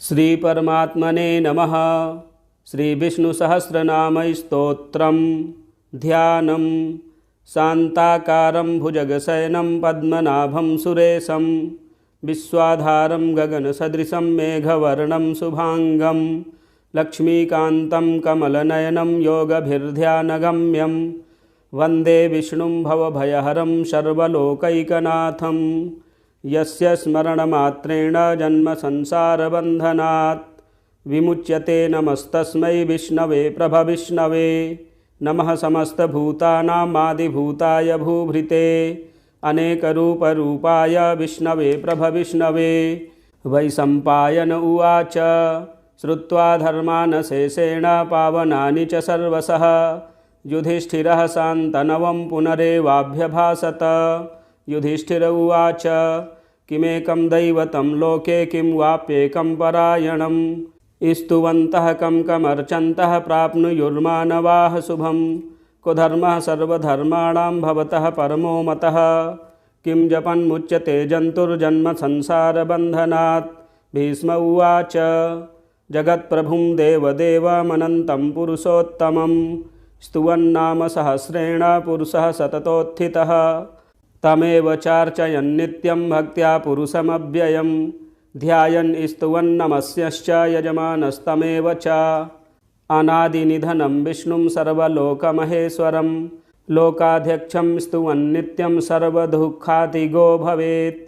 श्रीपरमात्मने नमः। श्रीविष्णुसहस्रनामस्तोत्रम् ध्यानम्। शान्ताकारं भुजगशयनं पद्मनाभं सुरेशं विश्वाधारं गगनसदृशं मेघवर्णं शुभांगं लक्ष्मीकान्तं कमलनयनं योगभिर्ध्यानगम्यं वन्दे विष्णुं भवभयहरं सर्वलोकैकनाथं यस्य स्मरणमात्रेण जन्मसंसारबन्धनात् विमुच्यते। नमस्तस्मै विष्णवे प्रभविष्णवे। नमः समस्तभूतानामादिभूताय भूभृते अनेकरूपरूपाय विष्णवे प्रभविष्णवे। वैशम्पायन उवाच श्रुत्वा धर्मान् शेषेण पावनानि च सर्वशः युधिष्ठिरः शान्तनवं पुनरेवाभ्यभाषत। युधिष्ठिर उवाच किमेकं दैवतं लोके किं वाप्येकं परायणं स्तुवन्तः कमर्चन्तः प्राप्नुयुर्मानवाः शुभं को धर्मः सर्वधर्माणां भवतः परमो मतः किं जपन्मुच्यते जन्तुर्जन्म संसारबन्धनात्। भीष्म उवाच जगत्प्रभुं देवदेवमनन्तं पुरुषोत्तमं स्तुवन्नाम सहस्रेण पुरुषः सततोत्थितः तमेव चार्चयन्नित्यं भक्त्या पुरुषमव्ययं ध्यायन् स्तुवन्नमस्यश्च यजमानस्तमेव च। अनादिनिधनं विष्णुं सर्वलोकमहेश्वरं लोकाध्यक्षं स्तुवन्नित्यं सर्वदुःखातिगो भवेत्।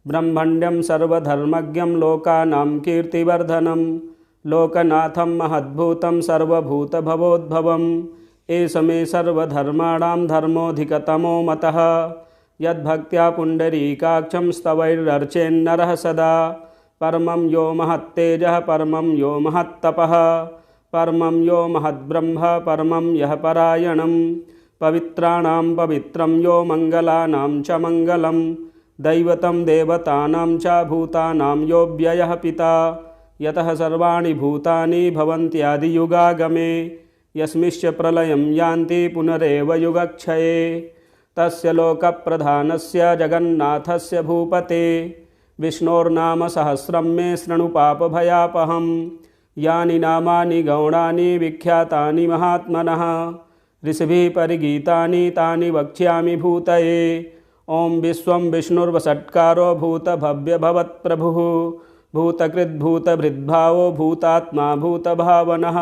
ब्रह्मण्यं सर्वधर्मज्ञं लोकानां कीर्तिवर्धनं लोकनाथं महद्भूतं सर्वभूतभवोद्भवम् एष मे सर्वधर्माणां धर्मोऽधिकतमो मतः यद्भक्त्या पुण्डरीकाक्षं स्तवैरर्चेन्नरः सदा। परमं यो महत्तेजः परमं यो महत्तपः परमं यो महद्ब्रह्म परमं यः परायणं पवित्राणां पवित्रं यो मङ्गलानां च मङ्गलं दैवतं देवतानां च भूतानां यो व्ययः पिता यतः सर्वाणि भूतानि भवन्त्यादियुगागमे यस्मिंश्च प्रलयं यान्ति पुनरेव युगक्षये तस्य लोकप्रधानस्य जगन्नाथस्य भूपते विष्णोर्नाम सहस्रं मे शृणु पापभयापहं यानि नामानि गौणानि विख्यातानि महात्मनः ऋषिभिः परिगीतानि तानि वक्ष्यामि भूतये। ॐ विश्वं विष्णुर्वषट्कारो भूतभव्यभवत्प्रभुः भूतकृद्भूतभृद्भावो भूतात्मा भूतभावनः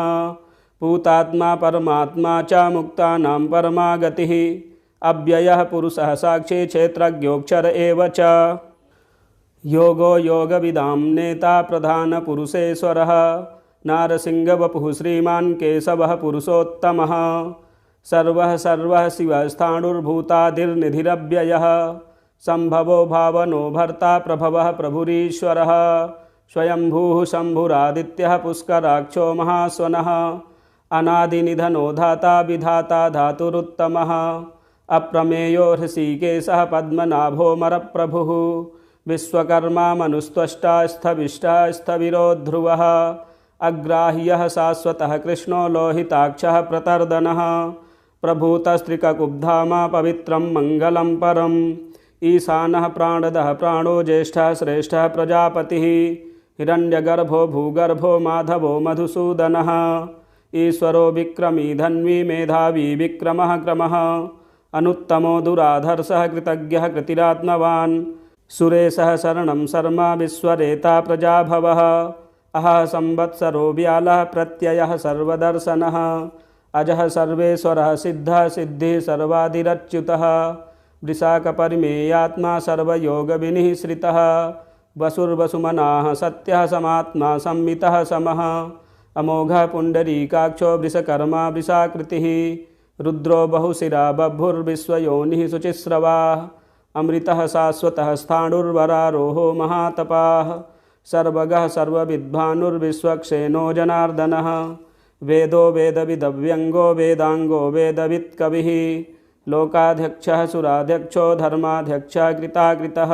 भूतात्मा परमात्मा च मुक्तानां परमागतिः अव्ययः पुरुषः साक्षी क्षेत्रज्ञोऽक्षर एव च योगो योगविदां नेता प्रधानपुरुषेश्वरः नारसिंहवपुः श्रीमान् केशवः पुरुषोत्तमः सर्वः शिवस्थाणुर्भूतादिर्निधिरव्ययः सम्भवो भावनो भर्ता प्रभवः प्रभुरीश्वरः स्वयंभूः शम्भुरादित्यः पुष्कराक्षो महास्वनः अनादिनिधनो धाता विधाता धातुरुत्तमः अप्रमेयो हृषीकेशः पद्मनाभोऽमरप्रभुः विश्वकर्मा मनुस्त्वष्टा स्थविष्टा स्थविरो ध्रुवः अग्राह्यः शाश्वतः कृष्णो लोहिताक्षः प्रतर्दनः प्रभूतस्त्रिककुब्धामा पवित्रं मङ्गलं परम् ईशानः प्राणदः प्राणो ज्येष्ठः श्रेष्ठः प्रजापतिः हिरण्यगर्भो भूगर्भो माधवो मधुसूदनः ईश्वरो विक्रमी धन्वी मेधावी विक्रमः क्रमः अनुत्तमो दुराधर्षः कृतज्ञः कृतिरात्मवान् सुरेशः शरणं शर्मा विश्वरेता प्रजाभवः अहः संवत्सरो व्यालः प्रत्ययः सर्वदर्शनः अजः सर्वेश्वरः सिद्धः सिद्धिः सर्वादिरच्युतः वृषाकपरिमेयात्मा सर्वयोगविनिःश्रितः वसुर्वसुमनाः सत्यः समात्मा संमितः समः अमोघः पुण्डरीकाक्षो वृषकर्मा वृषाकृतिः रुद्रो बहुशिरा बभ्रुर्विश्वयोनिः शुचिस्रवाः अमृतः शाश्वतः स्थाणुर्वरारोहो महातपाः सर्वगः सर्वविद्भानुर्विश्वक्सेनो जनार्दनः वेदो वेदविदव्यङ्गो वेदाङ्गो वेदवित्कविः लोकाध्यक्षः सुराध्यक्षो धर्माध्यक्षः कृताकृतः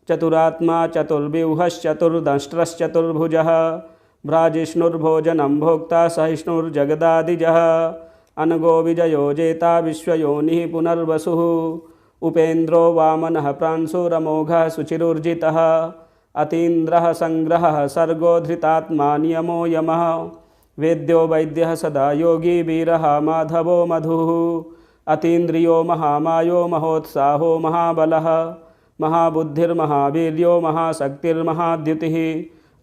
चतुरात्मा चतुर्व्यूहश्चतुर्दष्ट्रश्चतुर्भुजः भ्राजिष्णुर्भोजनं भोक्ता सहिष्णुर्जगदादिजः अनगो विजयो जेता विश्वयोनिः पुनर्वसुः उपेन्द्रो वामनः प्रांशुरमोघः सुचिरुर्जितः अतीन्द्रः संग्रहः सर्गो धृतात्मा नियमो यमः वेद्यो वैद्यः सदा योगी वीरः माधवो मधुः अतीन्द्रियो महामायो महोत्साहो महाबलः महाबुद्धिर्महावीर्यो महाशक्तिर्महाद्युतिः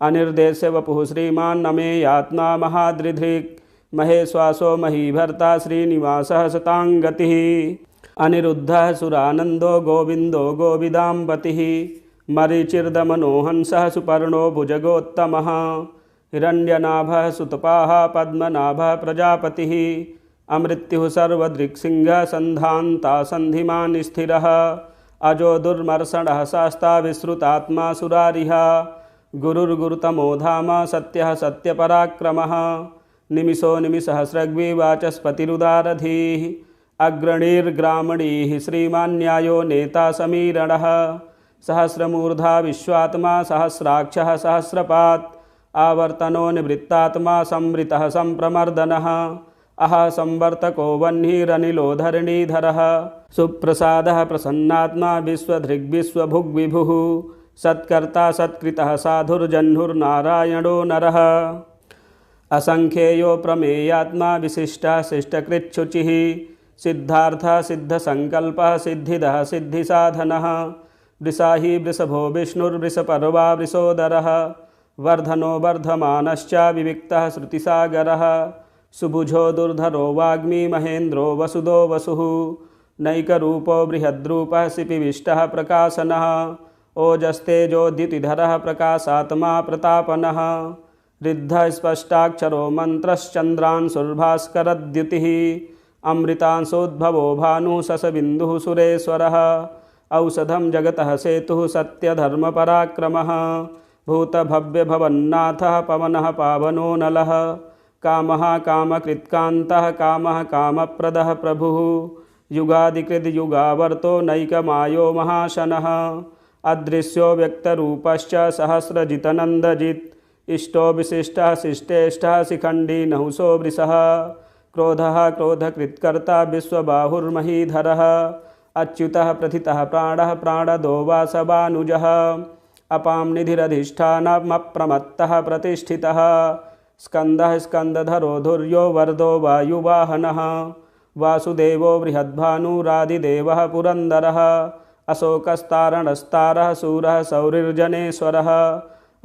अनिर्देश्य वपुः श्रीमान् नमेयात्मा महादृधृक् महेश्वासो महीभर्ता श्रीनिवासः शताङ्गतिः अनिरुद्धः सुरानन्दो गोविन्दो गोविदाम्बतिः मरीचिर्दमनो हंसः सुपर्णो भुजगोत्तमः हिरण्यनाभः सुतपाः पद्मनाभः प्रजापतिः अमृत्युः सर्वदृक्सिंहः सन्धान्ता सन्धिमान् स्थिरः अजो दुर्मर्षणः शास्ता विश्रुतात्मा सुरारिः गुरुर्गुरुतमो धाम सत्यः सत्यपराक्रमः निमिषो निमिषसहस्रग्वी वाचस्पतिरुदारधीः अग्रणीर्ग्रामणीः श्रीमान्यायो नेता समीरणः सहस्रमूर्धा विश्वात्मा सहस्राक्षः सहस्रपात् आवर्तनो निवृत्तात्मा संवृतः संप्रमर्दनः अह संवर्तको वह्निरनिलो धरणीधरः सुप्रसादः प्रसन्नात्मा विश्वधृग्विश्वभुग्विभुः सत्कर्ता सत्कृतः साधुर्जह्नुर्नारायणो नरः असंख्येयो प्रमेयात्मा विशिष्टः शिष्टकृच्छुचिः सिद्धार्थः सिद्धसंकल्पः सिद्धिदः सिद्धिसाधनः वृषाही वृषभो विष्णुर्वृषपर्वा वृषोदरः वर्धनो वर्धमानश्च विविक्तः श्रुतिसागरः सुभुजो दुर्धरो वाग्मी महेन्द्रो वसुदो वसुः नैकरूपो बृहद्रूपः सिपिविष्टः प्रकाशनः ओजस्तेजोद्युतिधरः प्रकाशात्मा प्रतापनः ऋद्धः स्पष्टाक्षरो मन्त्रश्चन्द्रांशुर्भास्करद्युतिः अमृतांशोद्भवो भानुः शशबिन्दुः सुरेश्वरः औषधं जगतः सेतुः सत्यधर्मपराक्रमः भूतभव्यभवन्नाथः पवनः पावनो नलः कामः कामकृत्कान्तः कामः कामप्रदः प्रभुः युगादिकृद्युगावर्तो नैकमायो महाशनः अदृश्यो व्यक्तरूपश्च सहस्रजितनन्दजित् इष्टो विशिष्टः शिष्टेष्टः शिखण्डी नहुसो वृषः क्रोधः क्रोधकृत्कर्ता विश्वबाहुर्महीधरः अच्युतः प्रथितः प्राणः प्राणदो वासवानुजः अपां निधिरधिष्ठानमप्रमत्तः प्रतिष्ठितः स्कन्दः स्कन्दधरो धुर्यो वर्धो वायुवाहनः वासुदेवो बृहद्भानुरादिदेवः पुरन्दरः अशोकस्तारणस्तारः शूरः सौरिर्जनेश्वरः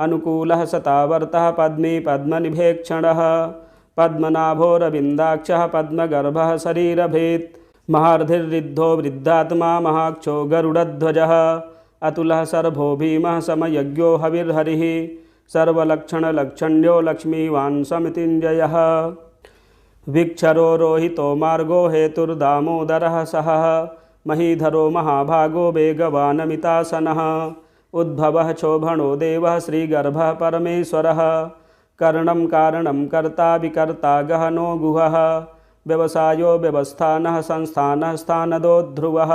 अनुकूलः शतावर्तः पद्मी पद्मनिभेक्षणः पद्मनाभोरविन्दाक्षः पद्मगर्भः शरीरभेत् महार्धिर्रिद्धो वृद्धात्मा महाक्षो गरुडध्वजः अतुलः सर्भो भीमः समयज्ञो हविर्हरिः सर्वलक्षणलक्षण्यो लक्ष्मीवान् समितिञ्जयः विक्षरो रोहितो मार्गो हेतुर्दामोदरः सहः महीधरो महाभागो वेगवानमितासनः उद्भवः क्षोभणो देवः श्रीगर्भः परमेश्वरः कर्णं कारणं कर्ता विकर्ता गहनो गुहः व्यवसायो व्यवस्थानः संस्थानः स्थानदो ध्रुवः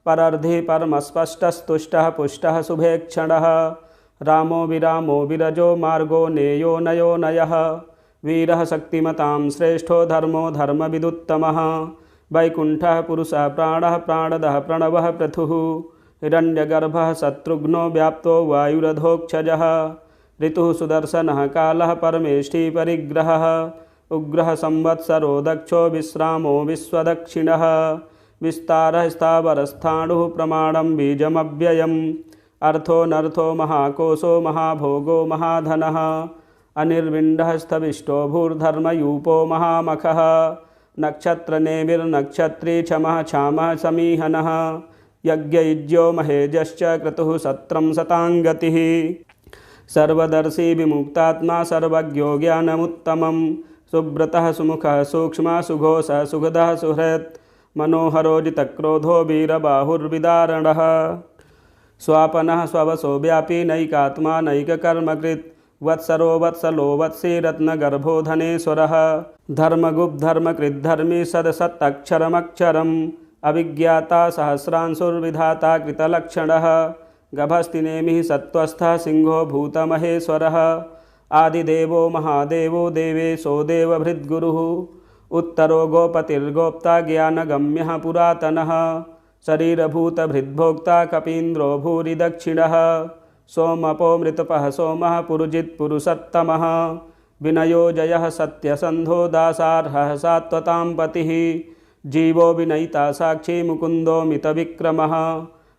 परर्धि परमस्पष्टस्तुष्टः पुष्टः शुभेक्षणः रामो विरामो विरजो मार्गो नेयो नयो नयः वीरः शक्तिमतां श्रेष्ठो धर्मो धर्मविदुत्तमः वैकुण्ठः पुरुषः प्राणः प्राणदः प्रणवः पृथुः हिरण्यगर्भः शत्रुघ्नो व्याप्तो वायुरधोक्षजः ऋतुः सुदर्शनः कालः परमेष्ठी परिग्रहः उग्रः संवत्सरो दक्षो विश्रामो विश्वदक्षिणः विस्तारः स्थावरस्थाणुः प्रमाणं बीजमव्ययम् अर्थो नर्थो महाकोशो महाभोगो महाधनः अनिर्विण्डः स्थविष्टो भूर्धर्मयूपो महामखः नक्षत्रनेमिर्नक्षत्री क्षमः क्षामः समीहनः यज्ञयुज्यो महेजश्च क्रतुः सत्रं शताङ्गतिः सर्वदर्शी विमुक्तात्मा सर्वज्ञो ज्ञानमुत्तमं सुब्रतः सुमुखः सूक्ष्मः सुघोषः सुहृदः सुहृत् मनोहरो जितक्रोधो वीरबाहुर्विदारणः स्वापनः स्ववसो व्यापी नैकात्मा नैककर्मकृत् वत्सरो वत्सलो वत्सी रत्नगर्भो धनेश्वरः धर्मगुप्धर्मकृद्धर्मी सदसत्तक्षरमक्षरम् अविज्ञाता सहस्रांशुर्विधाता कृतलक्षणः गभस्तिनेमिः सत्त्वस्थः सिंहो भूतमहेश्वरः आदिदेवो महादेवो देवेशो देवभृद्गुरुः उत्तरो गोपतिर्गोप्ता ज्ञानगम्यः पुरातनः शरीरभूतभृद्भोक्ता कपीन्द्रो भूरि दक्षिणः सोमपो मृतपः सोमः पुरुजित् पुरुषत्तमः विनयो जयः सत्यसन्धो दासार्हः सात्वतां पतिः जीवो विनयिता साक्षी मुकुन्दो मितविक्रमः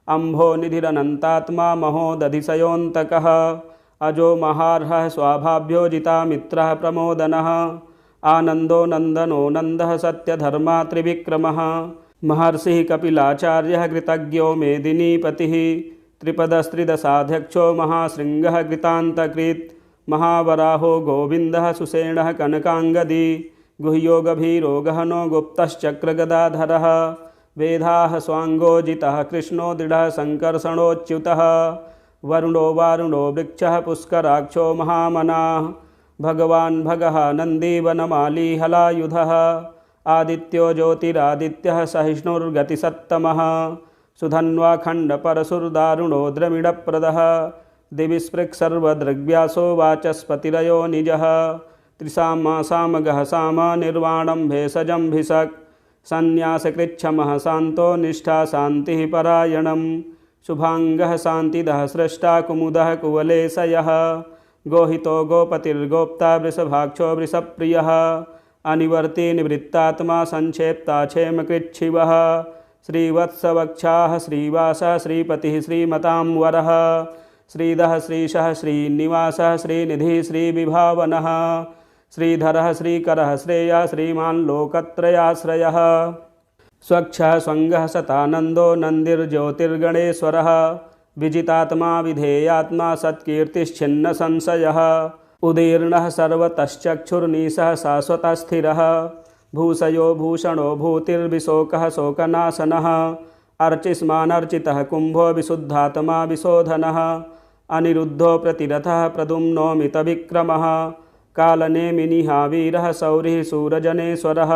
अम्भो निधिरनन्तात्मा महोदधिशयोऽन्तकः अजो महार्हः स्वाभाभ्यो जिता मित्रः प्रमोदनः आनन्दो नन्दनो नन्दः सत्यधर्मा त्रिविक्रमः महर्षिः कपिलाचार्यः कृतज्ञो मेदिनीपतिः त्रिपदस्त्रिदशाध्यक्षो महाशृङ्गः कृतान्तकृत् महावराहो गोविन्दः सुषेणः कनकाङ्गदी गुह्यो गभीरो गहनो गुप्तश्चक्रगदाधरः वेदाः स्वाङ्गोजितः कृष्णो दृढः सङ्कर्षणोच्युतः वरुणो वारुणो वृक्षः पुष्कराक्षो महामनाः भगवान् भगः नन्दीवनमाली हलायुधः आदित्यो ज्योतिरादित्यः सहिष्णुर्गतिसत्तमः सुधन्वाखण्डपरशुर्दारुणो द्रमिडप्रदः दिवि स्पृक्सर्वदृग्व्यासो वाचस्पतिरयो निजः त्रिसामासामगः साम निर्वाणं भेषजं भिषक् संन्यासकृच्छमः शान्तो निष्ठा शान्तिः परायणं शुभाङ्गः शान्तिदः स्रष्टा कुमुदः कुवलेशयः गोहितो गोपतिर्गोप्ता वृषभाक्षो वृषप्रियः अनिवर्ती निवृत्तात्मा संक्षेप्ता क्षेमकृच्छिवः श्रीवत्सवक्षाः श्रीवासः श्रीपतिः श्रीमतां वरः श्रीधः श्रीशः श्रीनिवासः श्रीनिधिः श्रीविभावनः श्रीधरः श्रीकरः श्रेयः श्रीमान् लोकत्रयाश्रयः स्वच्छः स्वङ्गः सतानन्दो नन्दिर्ज्योतिर्गणेश्वरः विजितात्मा विधेयात्मा सत्कीर्तिश्छिन्न संशयः उदीर्णः सर्वतश्चक्षुर्निशः शाश्वतस्थिरः भूषयो भूषणो भूतिर्विशोकः शोकनाशनः अर्चिस्मानर्चितः कुम्भो विशुद्धात्मा विशोधनः अनिरुद्धो प्रतिरथः प्रद्युम्नो मितविक्रमः कालनेमिनिः वीरः शौरिः सूरजनेश्वरः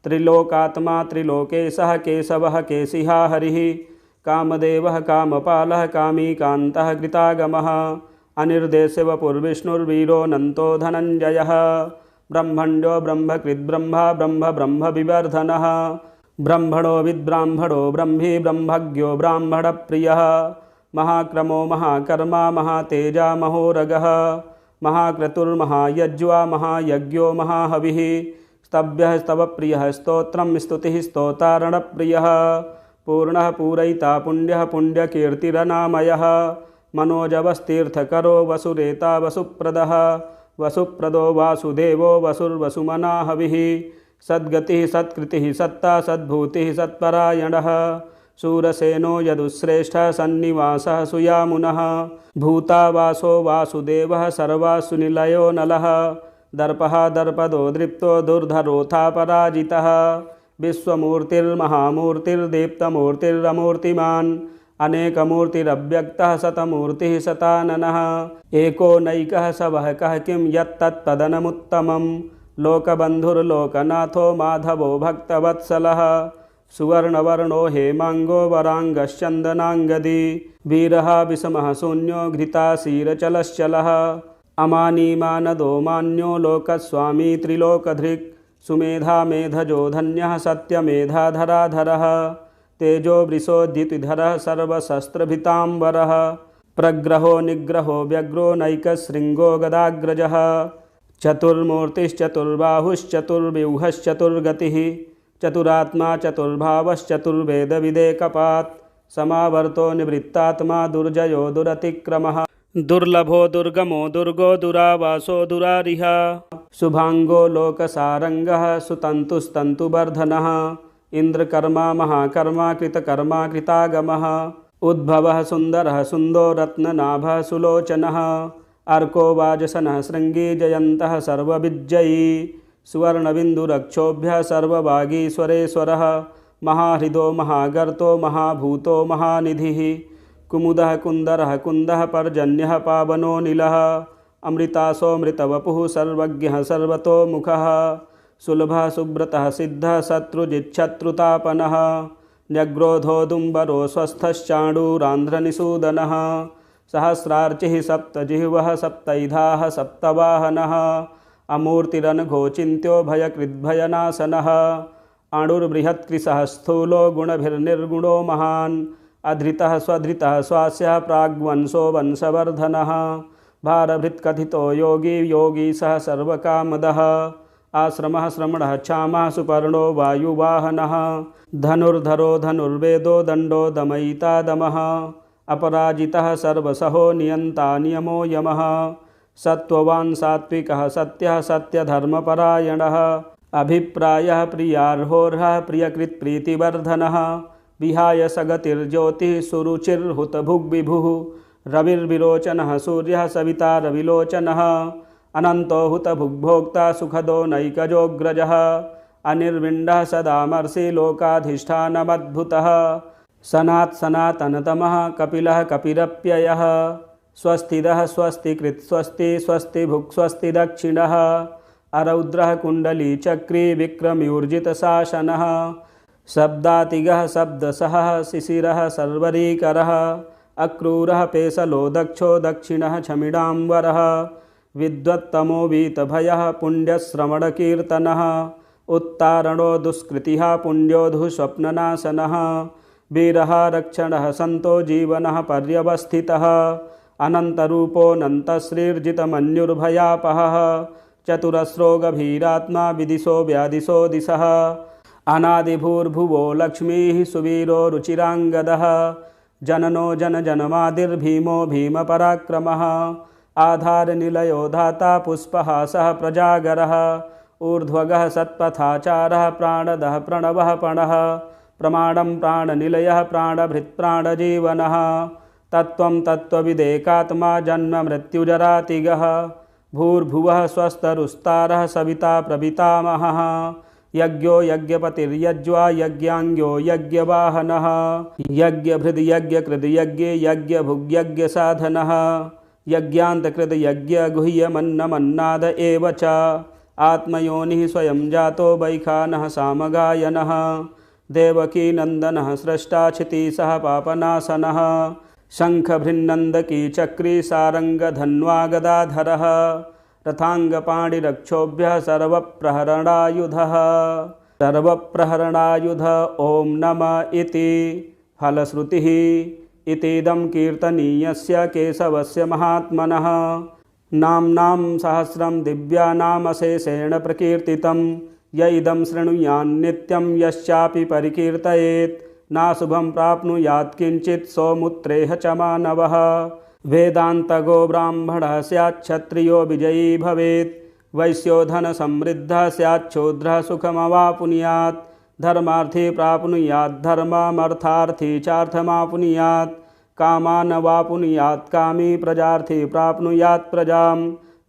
त्रिलोकात्मा त्रिलोकेशः केशवः केशिहा हरिः कामदेवः कामपालः कामीकान्तः कृतागमः अनिर्देशवपुर्विष्णुर्वीरो नन्तो धनञ्जयः ब्रह्मण्यो ब्रह्मकृद्ब्रह्मा ब्रह्म ब्रह्मविवर्धनः ब्रह्मणो विद्ब्राह्मणो ब्रह्मी ब्रह्मज्ञो ब्राह्मणप्रियः महाक्रमो महाकर्मा महातेजा महोरगः महाक्रतुर्महायज्वा महायज्ञो महाहविः स्तभ्यः स्तवप्रियः स्तोत्रं स्तुतिः स्तोतारणप्रियः पूर्णः पूरयिता पुण्यः पुण्यकीर्तिरनामयः मनोजवस्तीर्थकरो वसुरेता वसुप्रदः वसुप्रदो वासुदेवो वसुर्वसुमना हविः सद्गतिः सत्कृतिः सत्ता सद्भूतिः सत्परायणः शूरसेनो यदुश्रेष्ठः सन्निवासः सुयामुनः भूतावासो वासुदेवः सर्वासुनिलयो नलः दर्पः दर्पदो दृप्तो दुर्धरोथा पराजितः विश्वमूर्तिर्महामूर्तिर्दीप्तमूर्तिरमूर्तिमान् अनेकमूर्तिरव्यक्तः शतमूर्तिः शताननः एको नैकः सवहकः किं यत्तत्पदनमुत्तमं लोकबन्धुर्लोकनाथो माधवो भक्तवत्सलः सुवर्णवर्णो हेमाङ्गो वराङ्गश्चन्दनाङ्गदी वीरः विषमः शून्यो घृताशीरचलश्चलः अमानीमानदो मान्यो लोकस्वामी त्रिलोकधृक् सुमेधा मेधजो धन्यः सत्यमेधाधराधरः तेजो वृषोद्युतिधरः सर्वशस्त्रभिताम्बरः प्रग्रहो निग्रहो व्यग्रो नैकशृङ्गो गदाग्रजः चतुर्मूर्तिश्चतुर्बाहुश्चतुर्व्यूहश्चतुर्गतिः चतुरात्मा चतुर्भावश्चतुर्वेदविदेकपात् समावर्तो निवृत्तात्मा दुर्जयो दुरतिक्रमः दुर्लभो दुर्गमो दुर्गो दुरावासो दुरारिः शुभांगो लोकसारंगः सुतन्तुस्तन्तुवर्धनः इंद्रकर्मा महाकर्मा कृतकर्मा कृतागमः उद्भवः सुन्दरः सुन्दो रत्ननाभः सुलोचनः अर्को वाजसनः शृंगी जयन्तः सर्वविजयी सुवर्णबिन्दुरक्षोभ्यः सर्ववागीश्वरेश्वरः महाहृदो महागर्तो महाभूतो महानिधिः कुमुदः कुन्दरः कुन्दः पर्जन्यः पावनो नीलः अमृतासोऽमृतवपुः सर्वज्ञः सर्वतोमुखः सुलभः सुब्रतः सिद्धः शत्रुजिच्छत्रुतापनः न्यग्रोधोदुम्बरो स्वस्थश्चाणूरान्ध्रनिषूदनः सहस्रार्चिः सप्तजिह्वः सप्तैधाः सप्तवाहनः अमूर्तिरनघोचिन्त्यो भयकृद्भयनाशनः अणुर्बृहत्कृशः स्थूलो गुणभिर्निर्गुणो महान् अधृतः स्वधृतः स्वास्य प्राग्वंशो वंशवर्धनः भारभृत्कथितो योगी योगी सः सर्वकामदः आश्रमः श्रमणः क्षामः सुपर्णो वायुवाहनः धनुर्धरो धनुर्वेदो दण्डो दमयिता दमः अपराजितः सर्वसहो नियन्ता नियमो यमः सत्त्ववान् सात्विकः सत्यः सत्यधर्मपरायणः अभिप्रायः प्रियार्होर्हः प्रियकृत्प्रीतिवर्धनः विहाय सगतिर्ज्योतिः सुरुचिर्हुतभुग्विभुः रविर्विरोचनः सूर्यः सविता रविलोचनः अनन्तो हुतभुग्भोक्ता सुखदो नैकजोऽग्रजः अनिर्विण्डः सदामर्षि लोकाधिष्ठानमद्भुतः सनातनतमः कपिलः कपिरप्ययः स्वस्तिदः स्वस्तिकृत् स्वस्ति स्वस्ति भुक् स्वस्ति दक्षिणः अरौद्रः कुण्डली चक्री विक्रमयूर्जितशासनः शब्दातिगः शब्दसहः शिशिरः सर्वरीकरः अक्रूरः पेशलो दक्षो दक्षिणः क्षमिडाम्बरः विद्वत्तमो वीतभयः पुण्यश्रवणकीर्तनः उत्तारणो दुष्कृतिः पुण्योधुः स्वप्ननाशनः वीरः रक्षणः सन्तो जीवनः पर्यवस्थितः अनन्तरूपोऽनन्तश्रीर्जितमन्युर्भयापहः चतुरस्रो गभीरात्मा विदिशो व्यादिशो दिशः अनादिभूर्भुवो लक्ष्मीः सुवीरो रुचिराङ्गदः जननो जनजनमादिर्भीमो भीमपराक्रमः आधारनिलयो धाता पुष्पहासः प्रजागरः ऊर्ध्वगः सत्पथाचारः प्राणदः प्रणवः पणः प्रमाणं प्राणनिलयः प्राणभृत्प्राणजीवनः तत्त्वं तत्त्वविदेकात्मा जन्म मृत्युजरातिगः भूर्भुवः स्वस्तरुस्तारः सविता प्रपितामहः यज्ञो यज्ञपतिर्यज्वा यज्ञाङ्ग्यो यज्ञवाहनः यज्ञभृद् यज्ञकृद् यज्ञे यज्ञभुग्यज्ञसाधनः यज्ञान्तकृद् यज्ञगुह्यमन्नमन्नाद एव च आत्मयोनिः स्वयं जातो वैखानः सामगायनः देवकीनन्दनः स्रष्टा क्षितिसः पापनाशनः शङ्खभृन्नन्दकी चक्री सारङ्गधन्वा गदाधरः रथाङ्गपाणिरक्षोभ्यः सर्वप्रहरणायुधः ॐ नम इति फलश्रुतिः इतीदं कीर्तनीयस्य केशवस्य महात्मनः नाम्नां सहस्रं दिव्यानामशेषेण प्रकीर्तितं य इदं शृणुयान्नित्यं यश्चापि परिकीर्तयेत् नाशुभं प्राप्नुयात् किञ्चित् सौमुत्रेह च मानवः वेदान्तगो ब्राह्मणः स्याच्छत्रियो विजयी भवेत् वैश्यो धनसमृद्धः स्याच्छूद्रः सुखमवाप्नुयात् धर्मार्थी प्राप्नुयात् धर्ममर्थार्थी चार्थमाप्नुयात् कामानवाप्नुयात् कामी प्रजार्थी प्राप्नुयात् प्रजां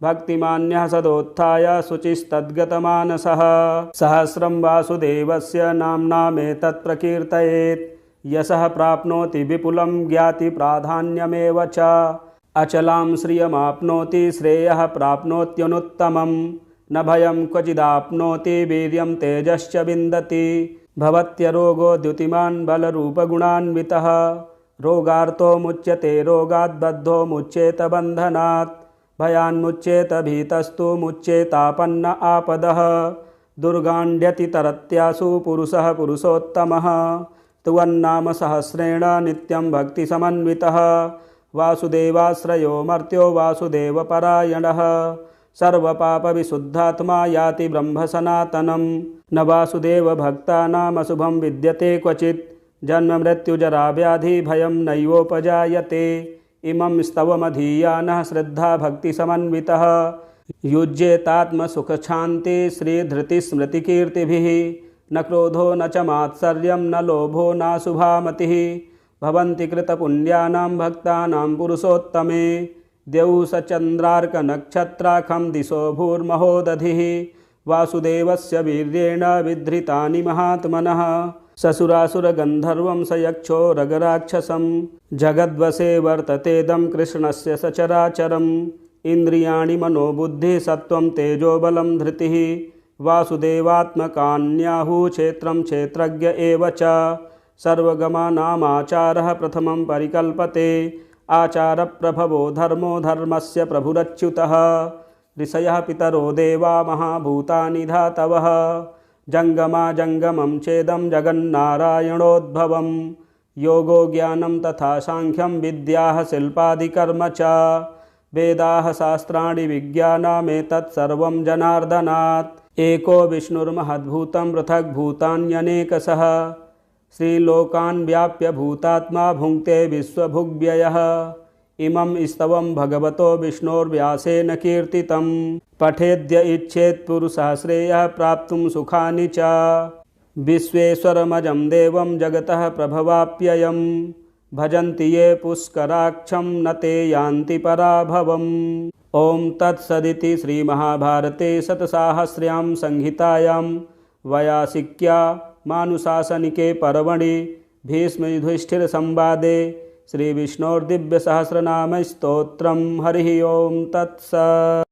भक्तिमान्यः सदोत्थाय शुचिस्तद्गतमानसः सहस्रं वासुदेवस्य नाम्नामेतत् प्रकीर्तयेत् यशः प्राप्नोति विपुलं ज्ञाति प्राधान्यमेव च अचलां श्रियमाप्नोति श्रेयः प्राप्नोत्यनुत्तमं न भयं क्वचिदाप्नोति वीर्यं तेजश्च विन्दति भवत्यरोगो द्युतिमान् बलरूपगुणान्वितः रोगार्तो मुच्यते रोगाद्बद्धो मुच्येत बन्धनात् भयान्मुच्येत भीतस्तु मुच्येतापन्न आपदः दुर्गाण्ड्यति तरत्यासु पुरुषः पुरुषोत्तमः तुवन्नाम सहस्रेण नित्यं भक्तिसमन्वितः वासुदेवाश्रयो मर्त्यो वासुदेवपरायणः सर्वपापविशुद्धात्मा याति ब्रह्म सनातनं न वासुदेवभक्तानामशुभं विद्यते क्वचित् जन्म मृत्युजरा व्याधि भयं नैवोपजायते इमं स्तवमधीयानः श्रद्धा भक्तिसमन्वितः युज्येतात्मसुखशान्ति श्रीधृतिस्मृतिकीर्तिभिः न क्रोधो न च मात्सर्यं न लोभो नाशुभा मतिः भवन्ति कृतपुण्यानां भक्तानां पुरुषोत्तमे द्यौः सचन्द्रार्कनक्षत्राखं दिशो भूर्महोदधिः वासुदेवस्य वीर्येण विधृतानि महात्मनः ससुरासुरगन्धर्वं स यक्षो रगराक्षसं जगद्वशे वर्ततेदं कृष्णस्य सचराचरम् इन्द्रियाणि मनोबुद्धिः सत्त्वं तेजोबलं धृतिः वासुदेवात्मकान्याहुः क्षेत्रं क्षेत्रज्ञ एव च सर्वगमानामाचारः प्रथमं परिकल्पते आचारप्रभवो धर्मो धर्मस्य प्रभुरच्युतः ऋषयः पितरो देवा महाभूतानि धातवः जङ्गमा जङ्गमं चेदं जगन्नारायणोद्भवं योगो ज्ञानं तथा सांख्यं विद्याः शिल्पादिकर्म च वेदाः शास्त्राणि विज्ञानमेतत्सर्वं जनार्दनात् एको विष्णुर्महद्भूतं पृथग्भूतान्यनेकशः श्रीलोकान् व्याप्य भूतात्मा भुङ्क्ते विश्वभुग्व्ययः इमं स्तवं भगवतो विष्णोर्व्यासेन कीर्तितं पठेद्य इच्छेत् पुरुषः श्रेयः प्राप्तुं सुखानि च विश्वेश्वरमजं देवं जगतः प्रभवाप्ययं भजन्ति ये पुष्कराक्षं न ते यान्ति पराभवम्। ॐ तत्सदिति श्रीमहाभारते शतसाहस्र्यां संहितायां वैयासिक्या मानुशासनिके पर्वणि भीष्मयुधिष्ठिरसंवादे श्रीविष्णोर्दिव्यसहस्रनामस्तोत्रं हरिः ओं तत्सत्।